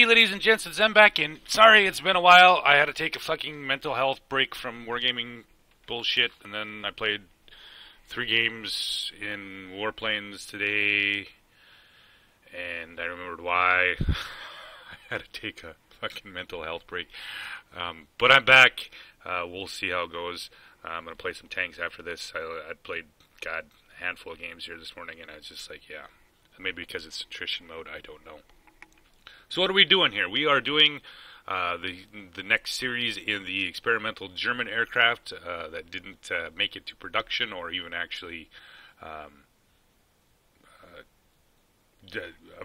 ladies and gents, it's Zen back, and sorry it's been a while. I had to take a fucking mental health break from wargaming bullshit, and then I played 3 games in Warplanes today, and I remembered why I had to take a fucking mental health break. But I'm back. We'll see how it goes. I'm going to play some tanks after this. I played, God, a handful of games here this morning, and I was just like, yeah. Maybe because it's attrition mode, I don't know. So what are we doing here? We are doing the next series in the experimental German aircraft that didn't make it to production or even actually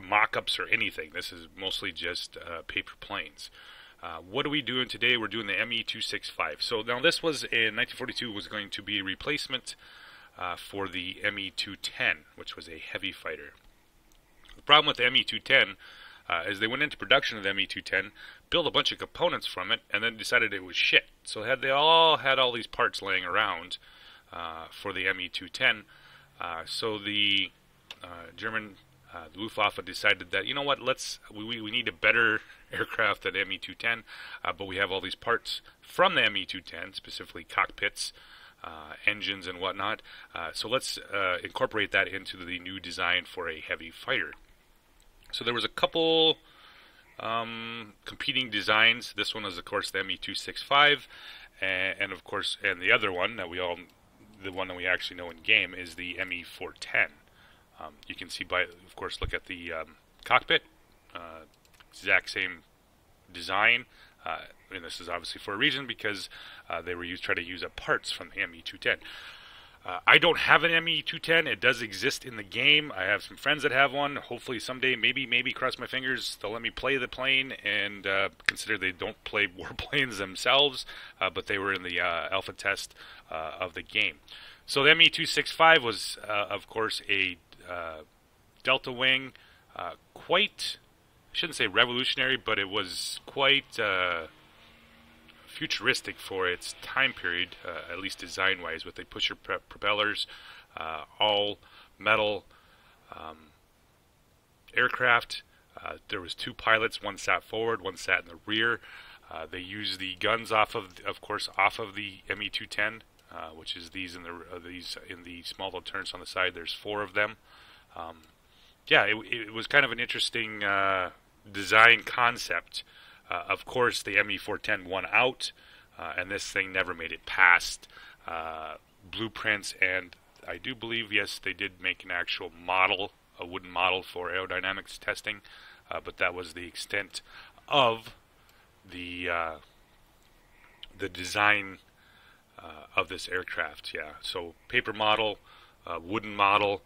mock-ups or anything. This is mostly just paper planes. What are we doing today? We're doing the ME-265. So now this was in 1942 was going to be a replacement for the ME-210, which was a heavy fighter. The problem with the ME-210 is they went into production of the ME-210, built a bunch of components from it, and then decided it was shit. So they all had all these parts laying around for the ME-210. So the German Luftwaffe decided that, you know what, we need a better aircraft than ME-210, but we have all these parts from the ME-210, specifically cockpits, engines and whatnot. So let's incorporate that into the new design for a heavy fighter. So there was a couple competing designs. This one is, of course, the ME-265, and of course, and the other one that the one that we actually know in game is the ME-410. You can see of course, look at the cockpit, exact same design, and this is obviously for a reason because they were trying to use up parts from the ME-210. I don't have an ME-210. It does exist in the game. I have some friends that have one. Hopefully someday, maybe cross my fingers, they'll let me play the plane, and consider they don't play warplanes themselves, but they were in the alpha test of the game. So the ME-265 was, of course, a delta wing, quite, I shouldn't say revolutionary, but it was quite futuristic for its time period, at least design-wise, with the pusher propellers, all metal aircraft. There was 2 pilots, one sat forward, one sat in the rear. They used the guns off of the ME-210, which is these in the small little turrets on the side. There's 4 of them. Yeah, it was kind of an interesting design concept. Of course, the ME-410 won out, and this thing never made it past blueprints, and I do believe, yes, they did make an actual model, a wooden model for aerodynamics testing, but that was the extent of the design of this aircraft. Yeah, so paper model, wooden model,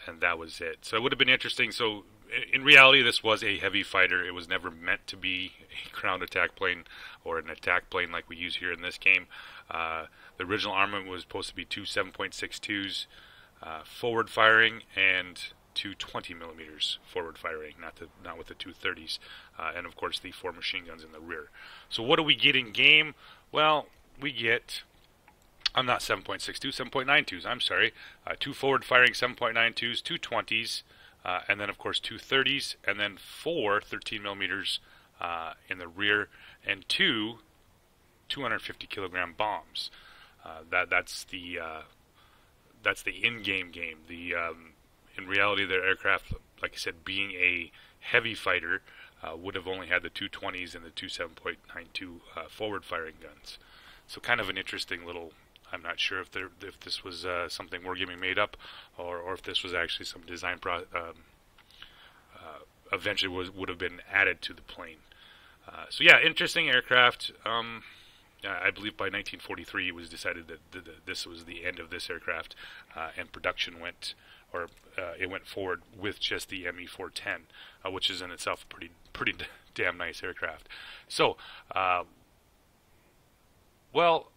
and that was it. So it would have been interesting. So in reality, this was a heavy fighter. It was never meant to be a ground attack plane or an attack plane like we use here in this game. The original armament was supposed to be 2 7.62s forward firing and 2 20 millimeters forward firing, not with the 230s, and of course the 4 machine guns in the rear. So what do we get in game? Well, we get, I'm not 7.62, 7.92s, I'm sorry, 2 forward firing 7.92s, 2 20s, and then of course 2 30s, and then 4 13 millimeters in the rear, and 2 250 kilogram bombs. That's the in-game game. In reality, the aircraft, like I said, being a heavy fighter, would have only had the 220s and the 2 7.92 forward firing guns. So kind of an interesting little. I'm not sure if this was something Wargaming made up, or if this was actually some design eventually would have been added to the plane. So yeah, interesting aircraft. I believe by 1943 it was decided that this was the end of this aircraft, and production went forward with just the ME-410, which is in itself a pretty damn nice aircraft. So, well,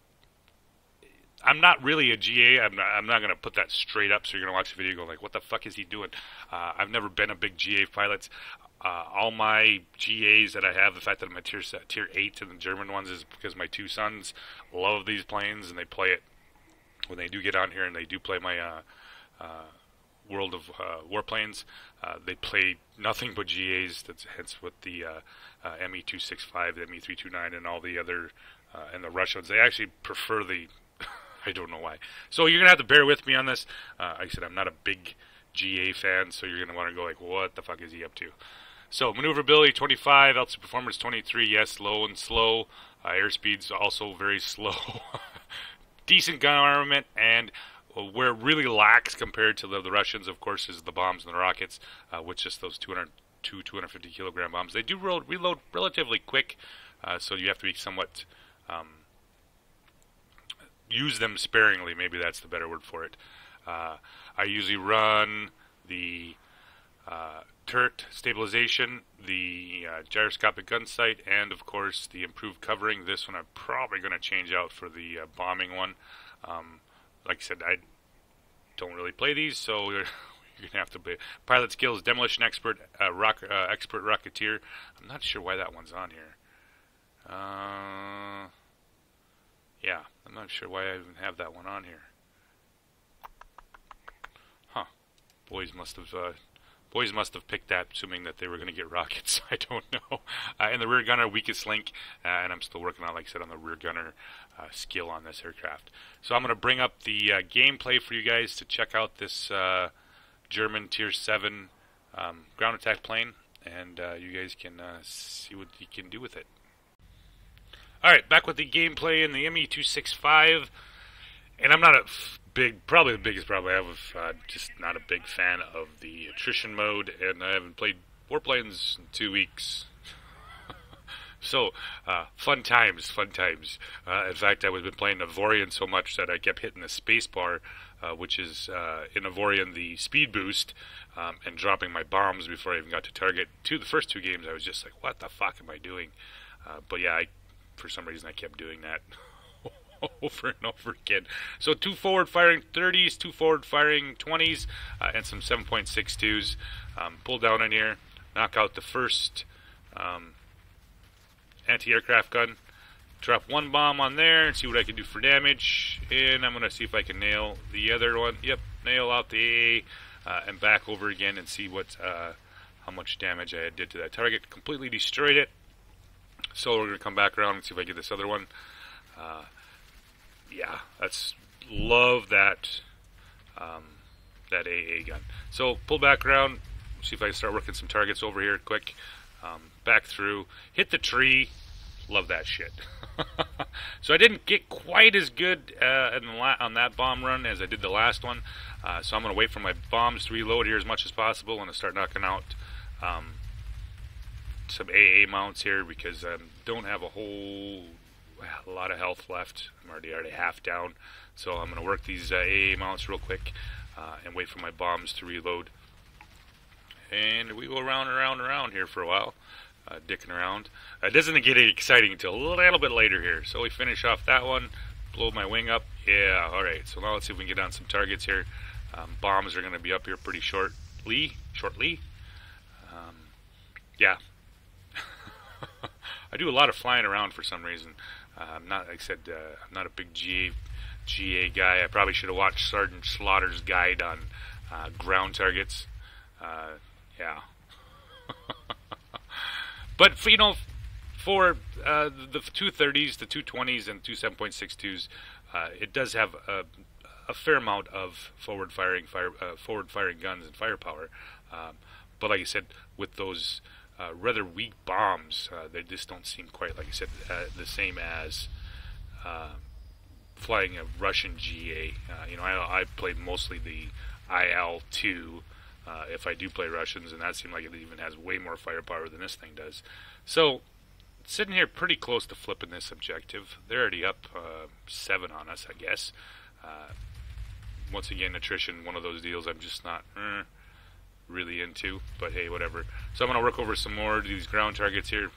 I'm not really a GA. I'm not going to put that straight up, so you're going to watch the video and go like, what the fuck is he doing? I've never been a big GA pilot. All my GAs that I have, the fact that I'm a tier 8 in the German ones, is because my 2 sons love these planes, and they play it when they do get on here, and they do play my world of warplanes. They play nothing but GAs. That's hence what the ME265, the ME329, and all the other and the Russians. They actually prefer the. I don't know why. So you're gonna have to bear with me on this. Like I said, I'm not a big GA fan, so you're gonna want to go like, what the fuck is he up to? So maneuverability 25, altitude performance 23. Yes, low and slow. Airspeed's also very slow. Decent gun armament, and where it really lacks compared to the Russians, of course, is the bombs and the rockets, with just those 250 kilogram bombs. They do reload relatively quick, so you have to be somewhat use them sparingly. Maybe that's the better word for it. I usually run the turret stabilization, the gyroscopic gun sight, and of course the improved covering. This one I'm probably going to change out for the bombing one. Like I said, I don't really play these, so you're going to have to play. Pilot skills, demolition expert, expert rocketeer. I'm not sure why that one's on here. Yeah, I'm not sure why I even have that one on here. Huh. Boys must have picked that, assuming that they were going to get rockets. I don't know. And the rear gunner, weakest link, and I'm still working on, like I said, on the rear gunner skill on this aircraft. So I'm going to bring up the gameplay for you guys to check out this German Tier 7 ground attack plane, and you guys can see what you can do with it. Alright, back with the gameplay in the ME265, and I'm not a probably the biggest problem I have, just not a big fan of the attrition mode, and I haven't played Warplanes in 2 weeks. So, fun times. In fact, I've been playing Ivorian so much that I kept hitting the space bar, which is, in Ivorian, the speed boost, and dropping my bombs before I even got to target. The first 2 games, I was just like, what the fuck am I doing? But yeah, for some reason, I kept doing that over and over again. So 2 forward firing 30s, 2 forward firing 20s, and some 7.62s. Pull down in here, knock out the first anti-aircraft gun, drop 1 bomb on there and see what I can do for damage, and I'm going to see if I can nail the other one. Yep, nail out the AA, and back over again and see what how much damage I did to that target. Completely destroyed it. So we're going to come back around and see if I get this other one. Yeah, love that that AA gun. So pull back around, see if I can start working some targets over here quick. Back through, hit the tree. Love that shit. So I didn't get quite as good on that bomb run as I did the last one. So I'm going to wait for my bombs to reload here as much as possible and to start knocking out some AA mounts here, because I don't have a lot of health left. I'm already half down, so I'm going to work these AA mounts real quick and wait for my bombs to reload. And we go around and around and around here for a while, dicking around. It doesn't get exciting until a little bit later here. So we finish off that one, blow my wing up. Yeah, alright, so now let's see if we can get on some targets here. Bombs are going to be up here pretty shortly. Yeah. I do a lot of flying around for some reason. I'm not, like I said, I'm not a big GA guy. I probably should have watched Sergeant Slaughter's guide on ground targets. Yeah. But for the 230s, the 220s, and 7.62s, it does have a fair amount of forward firing guns and firepower. But like I said, with those rather weak bombs, they just don't seem quite, like I said, the same as flying a Russian GA. I played mostly the IL-2 if I do play Russians, and that seemed like it even has way more firepower than this thing does. So, sitting here pretty close to flipping this objective. They're already up 7 on us, I guess. Once again, attrition, one of those deals I'm just not really into, but hey, whatever. So I'm going to work over some more of these ground targets here,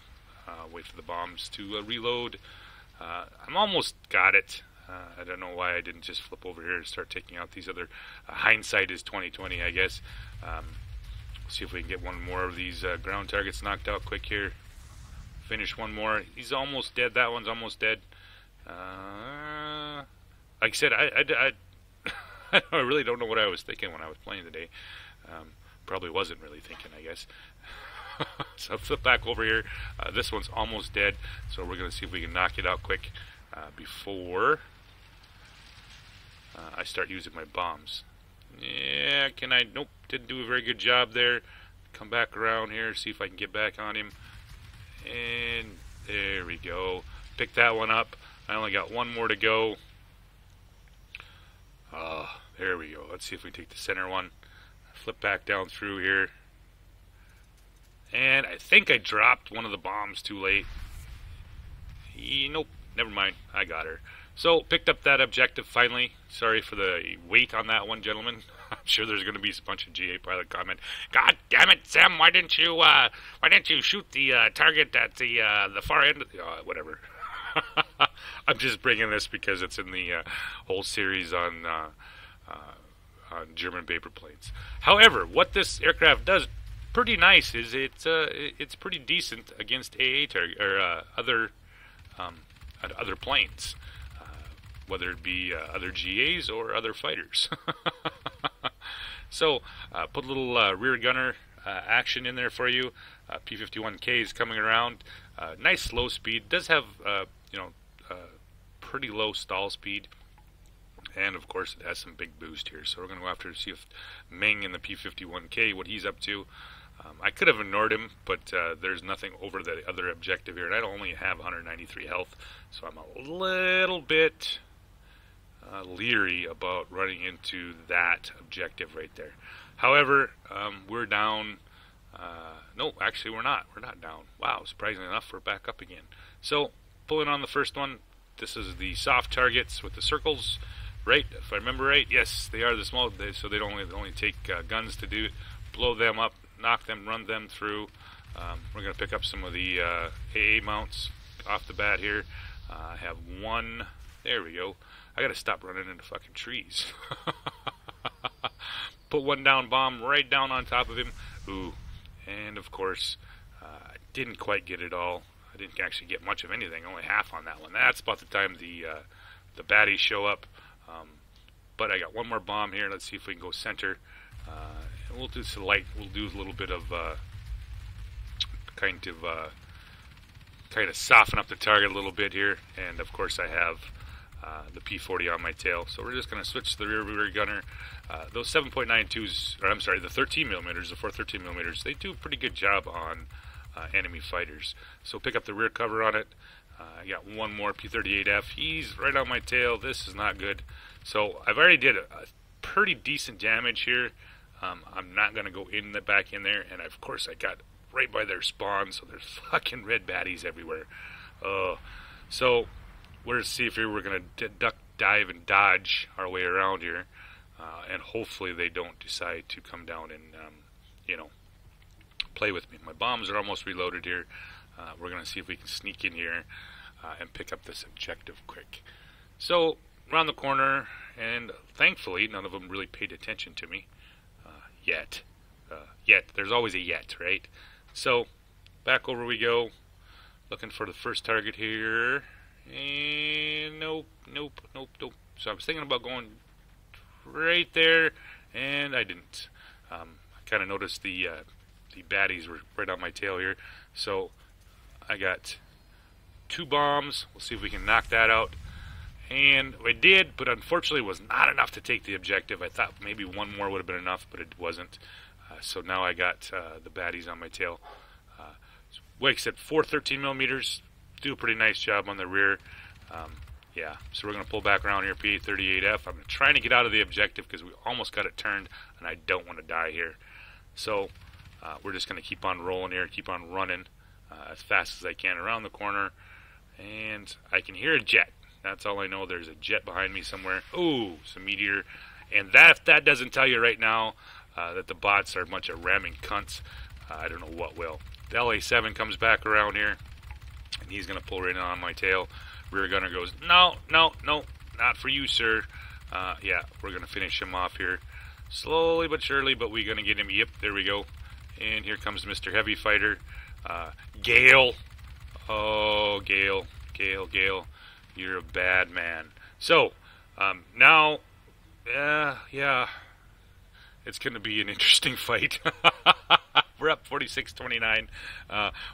wait for the bombs to reload. I'm almost got it. I don't know why I didn't just flip over here and start taking out these other. Hindsight is 20/20, I guess. See if we can get one more of these ground targets knocked out quick here. Finish one more. He's almost dead. That one's almost dead. Like I said, I really don't know what I was thinking when I was playing today. Probably wasn't really thinking, I guess. So flip back over here. This one's almost dead, so we're going to see if we can knock it out quick before I start using my bombs. Yeah, can I? Nope, didn't do a very good job there. Come back around here, see if I can get back on him. And there we go. Pick that one up. I only got one more to go. There we go. Let's see if we take the center one. Flip back down through here. And I think I dropped one of the bombs too late. Nope, never mind. I got her. So, picked up that objective finally. Sorry for the wait on that one, gentlemen. I'm sure there's going to be a bunch of GA pilot comment. God damn it, Sam! Why didn't you shoot the target at the far end? Whatever. I'm just bringing this because it's in the whole series on German paper planes. However, what this aircraft does pretty nice is it's pretty decent against AA target or other planes. Whether it be other GAs or other fighters. So, put a little rear gunner action in there for you. P-51K is coming around. Nice slow speed. Does have, pretty low stall speed. And, of course, it has some big boost here. So we're going to go after to see if Ming in the P-51K, what he's up to. I could have ignored him, but there's nothing over the other objective here. And I only have 193 health, so I'm a little bit leery about running into that objective right there. However, we're down. No, actually we're not. We're not down. Wow, surprisingly enough, we're back up again. So, pulling on the first one, this is the soft targets with the circles, right? If I remember right, yes, they are the small, so they only take guns to do it. Blow them up, knock them, run them through. We're going to pick up some of the AA mounts off the bat here. I have one. There we go. I gotta stop running into fucking trees. Put one down bomb right down on top of him. Ooh. And of course, I didn't quite get it all. I didn't actually get much of anything. Only half on that one. That's about the time the baddies show up. But I got one more bomb here. Let's see if we can go center. And we'll do some light. We'll do a little bit of kind of soften up the target a little bit here. And of course, I have the P-40 on my tail. So we're just going to switch to the rear gunner. Those 7.92s, or I'm sorry, the 13 millimeters, the 413 millimeters, they do a pretty good job on enemy fighters. So pick up the rear cover on it. I got one more P-38F. He's right on my tail. This is not good. So I've already did a pretty decent damage here. I'm not going to go back in there. And of course I got right by their spawn, so there's fucking red baddies everywhere. So we're to see if we're going to duck, dive, and dodge our way around here, and hopefully they don't decide to come down and, play with me. My bombs are almost reloaded here. We're going to see if we can sneak in here and pick up this objective quick. So, around the corner, and thankfully none of them really paid attention to me yet. There's always a yet, right? So, back over we go, looking for the first target here. And nope. So I was thinking about going right there, and I didn't. I kind of noticed the baddies were right on my tail here. So I got two bombs. We'll see if we can knock that out. And I did, but unfortunately it was not enough to take the objective. I thought maybe one more would have been enough, but it wasn't. So now I got the baddies on my tail. Like I said, 413 millimeters. Do a pretty nice job on the rear. So we're going to pull back around here, P-38F. I'm trying to get out of the objective because we almost got it turned, and I don't want to die here. So we're just going to keep on rolling here, keep on running as fast as I can around the corner. And I can hear a jet. That's all I know. There's a jet behind me somewhere. Ooh, some meteor. And if that doesn't tell you right now that the bots are a bunch of ramming cunts, I don't know what will. The LA-7 comes back around here, and he's going to pull right on my tail. Rear gunner goes, no, not for you, sir. We're going to finish him off here. Slowly but surely, but we're going to get him. Yep, there we go. And here comes Mr. Heavy Fighter. Gale. Oh, Gale. You're a bad man. So, now Yeah, it's going to be an interesting fight. We're up 46-29.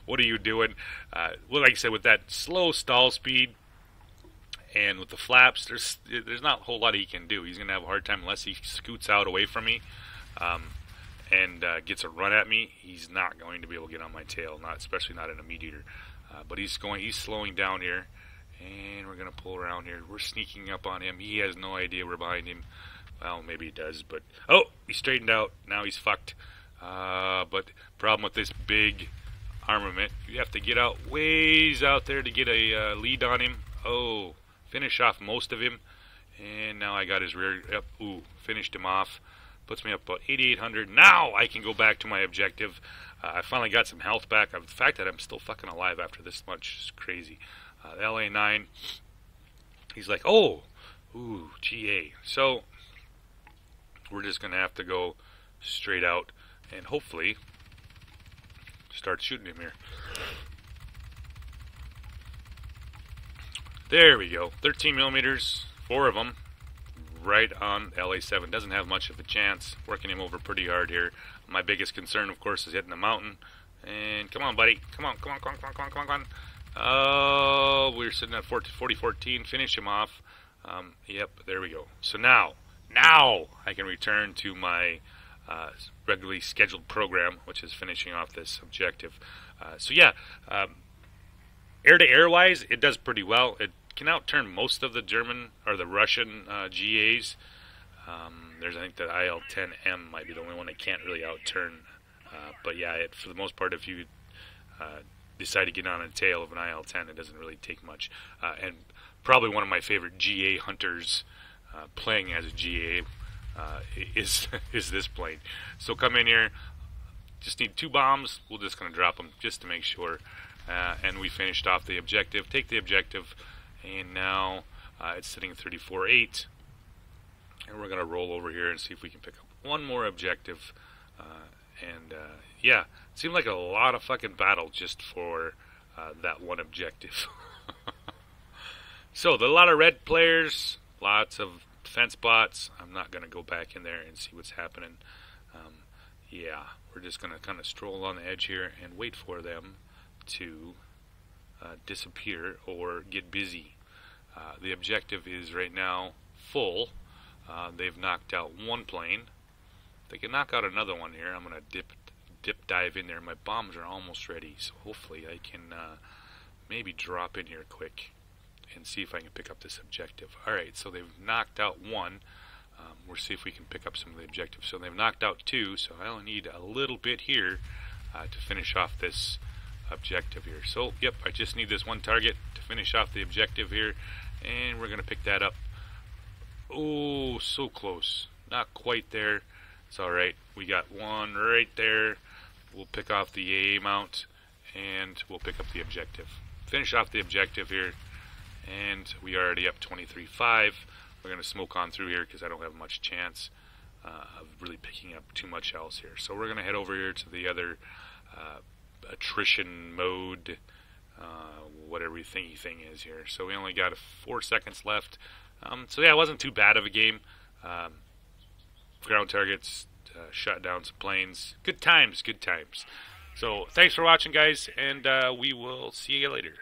What are you doing? Well, like I said, with that slow stall speed and with the flaps, there's not a whole lot he can do. He's going to have a hard time unless he scoots out away from me um, and gets a run at me. He's not going to be able to get on my tail, not especially not in a meat eater. But he's slowing down here, and we're going to pull around here. We're sneaking up on him. He has no idea we're behind him. Well, maybe he does, but oh, he straightened out. Now he's fucked. But problem with this big armament, you have to get out ways out there to get a lead on him. Oh, finish off most of him, and now I got his rear. Yep, ooh, finished him off. Puts me up about 8,800. Now I can go back to my objective. I finally got some health back. The fact that I'm still fucking alive after this much is crazy. The LA9, he's like, oh, ooh, GA. So we're just going to have to go straight out and hopefully start shooting him here. There we go. 13 millimeters, 4 of them, right on LA7. Doesn't have much of a chance. Working him over pretty hard here. My biggest concern, of course, is hitting the mountain. And come on, buddy. Come on. Oh, we're sitting at 40-14. Finish him off. Yep, there we go. So now I can return to my regularly scheduled program, which is finishing off this objective. So yeah, air-to-air wise, it does pretty well. It can outturn most of the German or the Russian GAs. There's, I think, the IL-10M might be the only one that can't really outturn. But yeah, for the most part, if you decide to get on a tail of an IL-10, it doesn't really take much. And probably one of my favorite GA hunters playing as a GA is this plane. So come in here, just need 2 bombs. We're just going to drop them just to make sure. And we finished off the objective. Take the objective, and now it's sitting at 34.8. And we're going to roll over here and see if we can pick up one more objective. Yeah, it seemed like a lot of fucking battle just for that one objective. So, there are a lot of red players, lots of defense bots. I'm not going to go back in there and see what's happening. Yeah, we're just going to kind of stroll on the edge here and wait for them to disappear or get busy. The objective is right now full. They've knocked out one plane. They can knock out another one here. I'm going to dive in there. My bombs are almost ready, so hopefully I can maybe drop in here quick and see if I can pick up this objective. Alright, so they've knocked out one. We'll see if we can pick up some of the objectives. So they've knocked out 2, so I only need a little bit here to finish off this objective here. So, yep, I just need this one target to finish off the objective here, and we're going to pick that up. Oh, so close. Not quite there. It's alright. We got one right there. We'll pick off the AA mount, and we'll pick up the objective. Finish off the objective here, and we are already up 23.5. We're going to smoke on through here because I don't have much chance of really picking up too much else here. So we're going to head over here to the other attrition mode, whatever thingy thing is here. So we only got 4 seconds left. So yeah, it wasn't too bad of a game. Ground targets, shot down some planes. Good times. So thanks for watching, guys, and we will see you later.